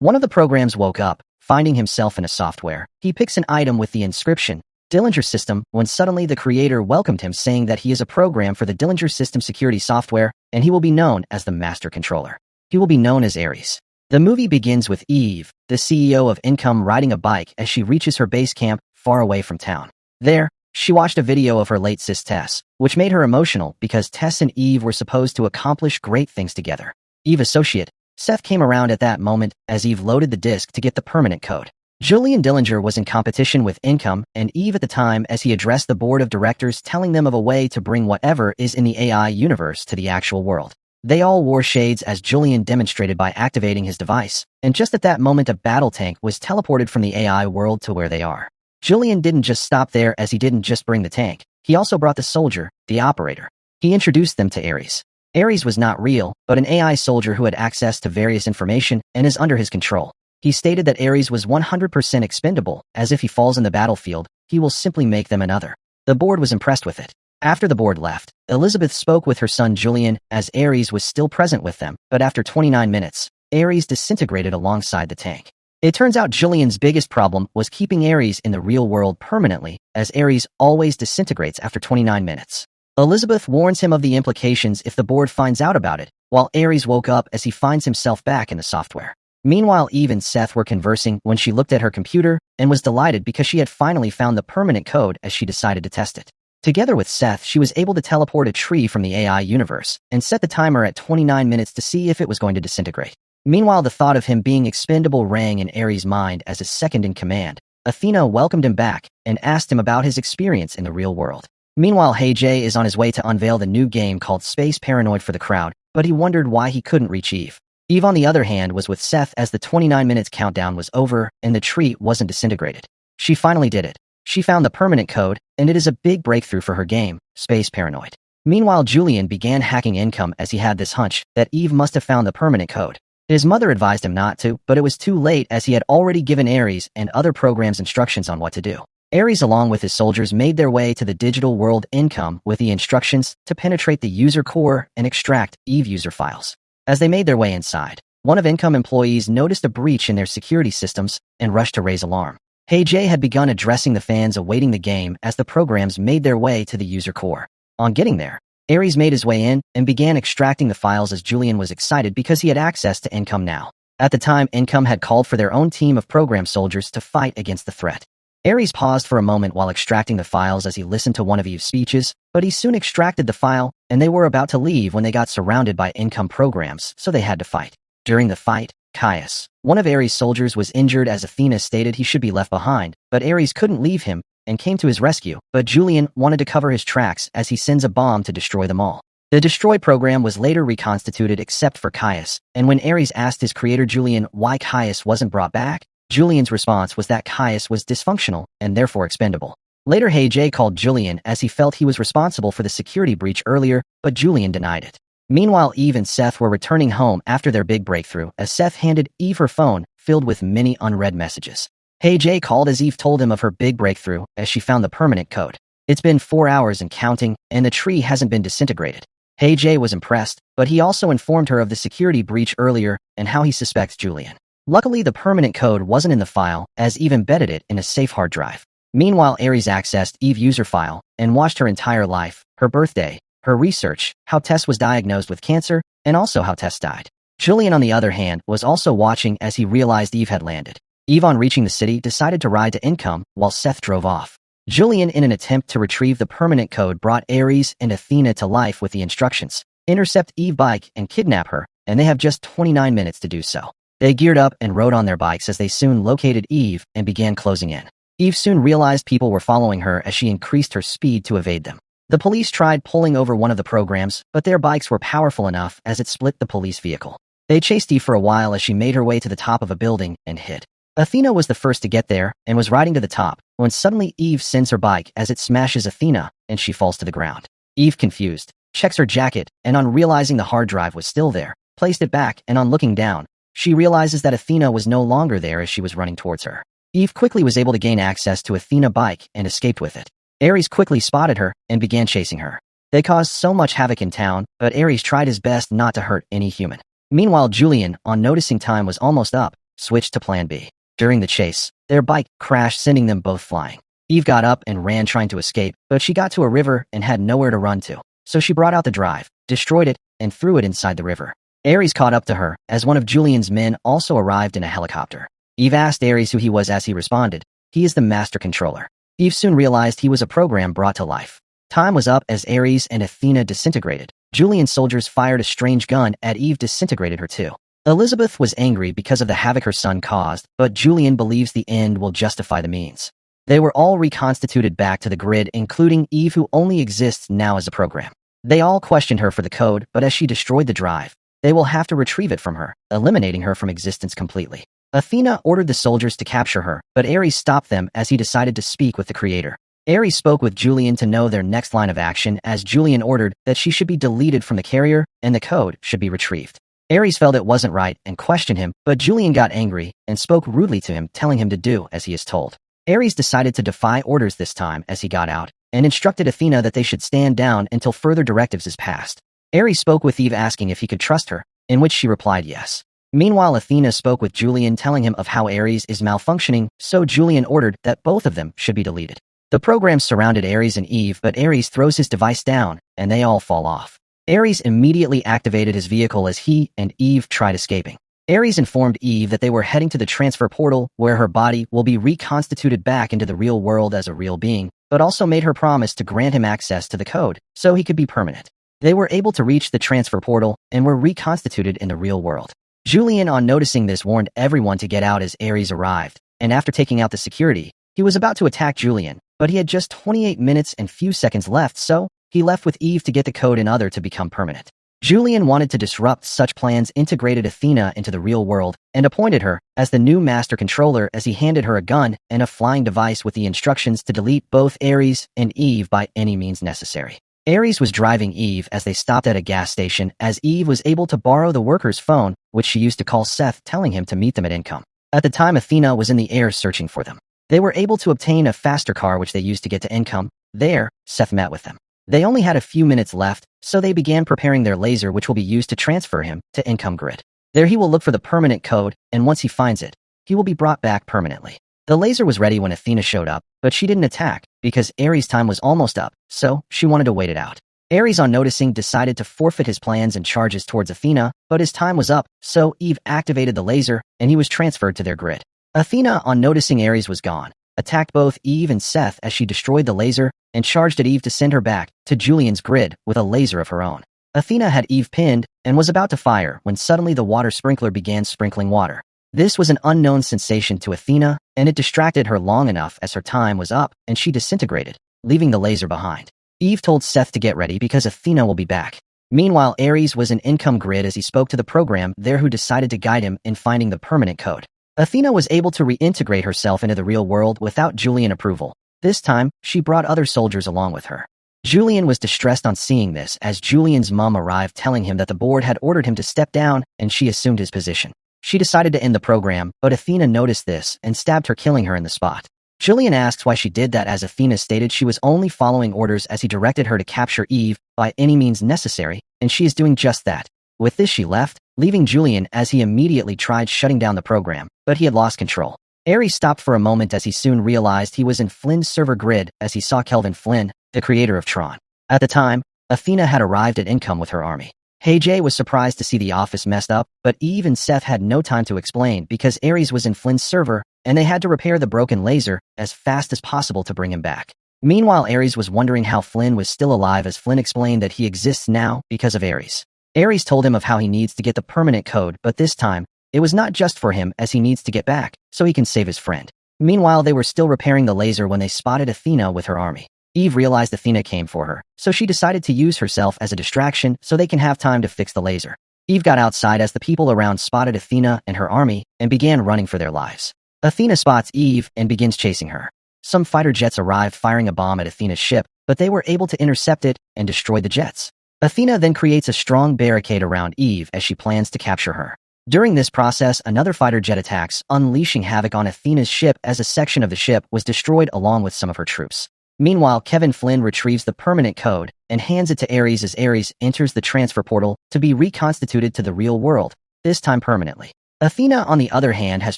One of the programs woke up, finding himself in a software. He picks an item with the inscription, Dillinger System, when suddenly the creator welcomed him, saying that he is a program for the Dillinger System security software, and he will be known as the Master Controller. He will be known as Ares. The movie begins with Eve, the CEO of Income, riding a bike as she reaches her base camp far away from town. There, she watched a video of her late sis Tess, which made her emotional because Tess and Eve were supposed to accomplish great things together. Eve's associate, Seth, came around at that moment as Eve loaded the disk to get the permanent code. Julian Dillinger was in competition with Income and Eve at the time as he addressed the board of directors, telling them of a way to bring whatever is in the AI universe to the actual world. They all wore shades as Julian demonstrated by activating his device, and just at that moment a battle tank was teleported from the AI world to where they are. Julian didn't just stop there, as he didn't just bring the tank, he also brought the soldier, the operator. He introduced them to Ares. Ares was not real, but an AI soldier who had access to various information and is under his control. He stated that Ares was 100% expendable, as if he falls in the battlefield, he will simply make them another. The board was impressed with it. After the board left, Elizabeth spoke with her son Julian, as Ares was still present with them, but after 29 minutes, Ares disintegrated alongside the tank. It turns out Julian's biggest problem was keeping Ares in the real world permanently, as Ares always disintegrates after 29 minutes. Elizabeth warns him of the implications if the board finds out about it, while Ares woke up as he finds himself back in the software. Meanwhile, Eve and Seth were conversing when she looked at her computer and was delighted because she had finally found the permanent code as she decided to test it. Together with Seth, she was able to teleport a tree from the AI universe and set the timer at 29 minutes to see if it was going to disintegrate. Meanwhile, the thought of him being expendable rang in Ares' mind as his second in command. Athena welcomed him back and asked him about his experience in the real world. Meanwhile, Jay is on his way to unveil the new game called Space Paranoid for the crowd, but he wondered why he couldn't reach Eve. Eve, on the other hand, was with Seth as the 29 minutes countdown was over and the tree wasn't disintegrated. She finally did it. She found the permanent code, and it is a big breakthrough for her game, Space Paranoid. Meanwhile, Julian began hacking Income as he had this hunch that Eve must have found the permanent code. His mother advised him not to, but it was too late as he had already given Ares and other programs instructions on what to do. Ares, along with his soldiers, made their way to the digital world Income with the instructions to penetrate the user core and extract Eve user files. As they made their way inside, one of Income employees noticed a breach in their security systems and rushed to raise alarm. Jay had begun addressing the fans awaiting the game as the programs made their way to the user core. On getting there, Ares made his way in and began extracting the files as Julian was excited because he had access to Income now. At the time, Income had called for their own team of program soldiers to fight against the threat. Ares paused for a moment while extracting the files as he listened to one of Eve's speeches, but he soon extracted the file, and they were about to leave when they got surrounded by Income programs, so they had to fight. During the fight, Caius, one of Ares' soldiers, was injured as Athena stated he should be left behind, but Ares couldn't leave him and came to his rescue, but Julian wanted to cover his tracks as he sends a bomb to destroy them all. The destroy program was later reconstituted except for Caius, and when Ares asked his creator Julian why Caius wasn't brought back, Julian's response was that Caius was dysfunctional and therefore expendable. Later, Jay called Julian as he felt he was responsible for the security breach earlier, but Julian denied it. Meanwhile, Eve and Seth were returning home after their big breakthrough as Seth handed Eve her phone filled with many unread messages. Jay called as Eve told him of her big breakthrough as she found the permanent code. It's been 4 hours and counting, and the tree hasn't been disintegrated. Jay was impressed, but he also informed her of the security breach earlier and how he suspects Julian. Luckily, the permanent code wasn't in the file, as Eve embedded it in a safe hard drive. Meanwhile, Ares accessed Eve's user file and watched her entire life, her birthday, her research, how Tess was diagnosed with cancer, and also how Tess died. Julian, on the other hand, was also watching as he realized Eve had landed. Eve, on reaching the city, decided to ride to Income while Seth drove off. Julian, in an attempt to retrieve the permanent code, brought Ares and Athena to life with the instructions: intercept Eve's bike and kidnap her, and they have just 29 minutes to do so. They geared up and rode on their bikes as they soon located Eve and began closing in. Eve soon realized people were following her as she increased her speed to evade them. The police tried pulling over one of the programs, but their bikes were powerful enough as it split the police vehicle. They chased Eve for a while as she made her way to the top of a building and hid. Athena was the first to get there and was riding to the top when suddenly Eve sends her bike as it smashes Athena and she falls to the ground. Eve, confused, checks her jacket and, on realizing the hard drive was still there, placed it back, and on looking down, she realizes that Athena was no longer there as she was running towards her. Eve quickly was able to gain access to Athena's bike and escaped with it. Ares quickly spotted her and began chasing her. They caused so much havoc in town, but Ares tried his best not to hurt any human. Meanwhile, Julian, on noticing time was almost up, switched to plan B. During the chase, their bike crashed, sending them both flying. Eve got up and ran, trying to escape, but she got to a river and had nowhere to run to. So she brought out the drive, destroyed it, and threw it inside the river. Ares caught up to her, as one of Julian's men also arrived in a helicopter. Eve asked Ares who he was, as he responded, "He is the master controller." Eve soon realized he was a program brought to life. Time was up as Ares and Athena disintegrated. Julian's soldiers fired a strange gun at Eve, disintegrated her too. Elizabeth was angry because of the havoc her son caused, but Julian believes the end will justify the means. They were all reconstituted back to the grid, including Eve, who only exists now as a program. They all questioned her for the code, but as she destroyed the drive, they will have to retrieve it from her, eliminating her from existence completely. Athena ordered the soldiers to capture her, but Ares stopped them as he decided to speak with the creator. Ares spoke with Julian to know their next line of action, as Julian ordered that she should be deleted from the carrier and the code should be retrieved. Ares felt it wasn't right and questioned him, but Julian got angry and spoke rudely to him, telling him to do as he is told. Ares decided to defy orders this time as he got out, and instructed Athena that they should stand down until further directives is passed. Ares spoke with Eve asking if he could trust her, in which she replied yes. Meanwhile, Athena spoke with Julian, telling him of how Ares is malfunctioning, so Julian ordered that both of them should be deleted. The program surrounded Ares and Eve, but Ares throws his device down, and they all fall off. Ares immediately activated his vehicle as he and Eve tried escaping. Ares informed Eve that they were heading to the transfer portal, where her body will be reconstituted back into the real world as a real being, but also made her promise to grant him access to the code, so he could be permanent. They were able to reach the transfer portal, and were reconstituted in the real world. Julian, on noticing this, warned everyone to get out as Ares arrived, and after taking out the security, he was about to attack Julian, but he had just 28 minutes and few seconds left, so he left with Eve to get the code and other to become permanent. Julian wanted to disrupt such plans, integrated Athena into the real world, and appointed her as the new master controller as he handed her a gun and a flying device with the instructions to delete both Ares and Eve by any means necessary. Ares was driving Eve as they stopped at a gas station, as Eve was able to borrow the worker's phone, which she used to call Seth, telling him to meet them at Income. At the time, Athena was in the air searching for them. They were able to obtain a faster car which they used to get to Income. There, Seth met with them. They only had a few minutes left, so they began preparing their laser, which will be used to transfer him to Income Grid. There he will look for the permanent code, and once he finds it, he will be brought back permanently. The laser was ready when Athena showed up, but she didn't attack, because Ares' time was almost up, so she wanted to wait it out. Ares, on noticing, decided to forfeit his plans and charges towards Athena, but his time was up, so Eve activated the laser, and he was transferred to their grid. Athena, on noticing Ares was gone, attacked both Eve and Seth as she destroyed the laser, and charged at Eve to send her back to Julian's grid with a laser of her own. Athena had Eve pinned and was about to fire when suddenly the water sprinkler began sprinkling water. This was an unknown sensation to Athena, and it distracted her long enough as her time was up and she disintegrated, leaving the laser behind. Eve told Seth to get ready because Athena will be back. Meanwhile, Ares was in Income Grid as he spoke to the program there, who decided to guide him in finding the permanent code. Athena was able to reintegrate herself into the real world without Julian approval. This time, she brought other soldiers along with her. Julian was distressed on seeing this as Julian's mom arrived, telling him that the board had ordered him to step down, and she assumed his position. She decided to end the program, but Athena noticed this and stabbed her, killing her in the spot. Julian asks why she did that, as Athena stated she was only following orders as he directed her to capture Eve by any means necessary, and she is doing just that. With this, she left, leaving Julian as he immediately tried shutting down the program, but he had lost control. Ares stopped for a moment as he soon realized he was in Flynn's server grid as he saw Kelvin Flynn, the creator of Tron. At the time, Athena had arrived at Income with her army. Jay was surprised to see the office messed up, but Eve and Seth had no time to explain because Ares was in Flynn's server, and they had to repair the broken laser as fast as possible to bring him back. Meanwhile, Ares was wondering how Flynn was still alive, as Flynn explained that he exists now because of Ares. Ares told him of how he needs to get the permanent code, but this time, it was not just for him, as he needs to get back, so he can save his friend. Meanwhile, they were still repairing the laser when they spotted Athena with her army. Eve realized Athena came for her, so she decided to use herself as a distraction so they can have time to fix the laser. Eve got outside as the people around spotted Athena and her army and began running for their lives. Athena spots Eve and begins chasing her. Some fighter jets arrived, firing a bomb at Athena's ship, but they were able to intercept it and destroy the jets. Athena then creates a strong barricade around Eve as she plans to capture her. During this process, another fighter jet attacks, unleashing havoc on Athena's ship as a section of the ship was destroyed along with some of her troops. Meanwhile, Kevin Flynn retrieves the permanent code and hands it to Ares as Ares enters the transfer portal to be reconstituted to the real world, this time permanently. Athena, on the other hand, has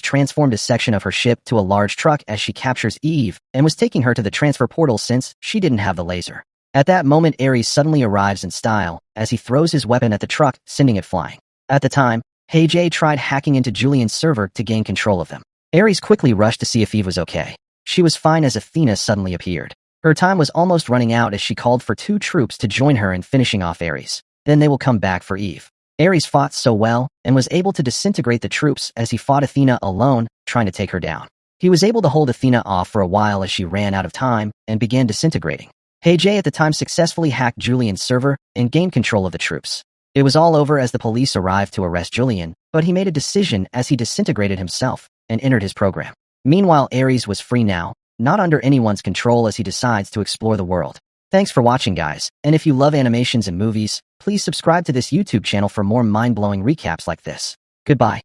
transformed a section of her ship to a large truck as she captures Eve and was taking her to the transfer portal since she didn't have the laser. At that moment, Ares suddenly arrives in style as he throws his weapon at the truck, sending it flying. At the time, Hej tried hacking into Julian's server to gain control of them. Ares quickly rushed to see if Eve was okay. She was fine as Athena suddenly appeared. Her time was almost running out as she called for 2 troops to join her in finishing off Ares. Then they will come back for Eve. Ares fought so well and was able to disintegrate the troops as he fought Athena alone, trying to take her down. He was able to hold Athena off for a while as she ran out of time and began disintegrating. Hej at the time successfully hacked Julian's server and gained control of the troops. It was all over as the police arrived to arrest Julian, but he made a decision as he disintegrated himself and entered his program. Meanwhile, Ares was free now, not under anyone's control as he decides to explore the world. Thanks for watching, guys, and if you love animations and movies, please subscribe to this YouTube channel for more mind-blowing recaps like this. Goodbye.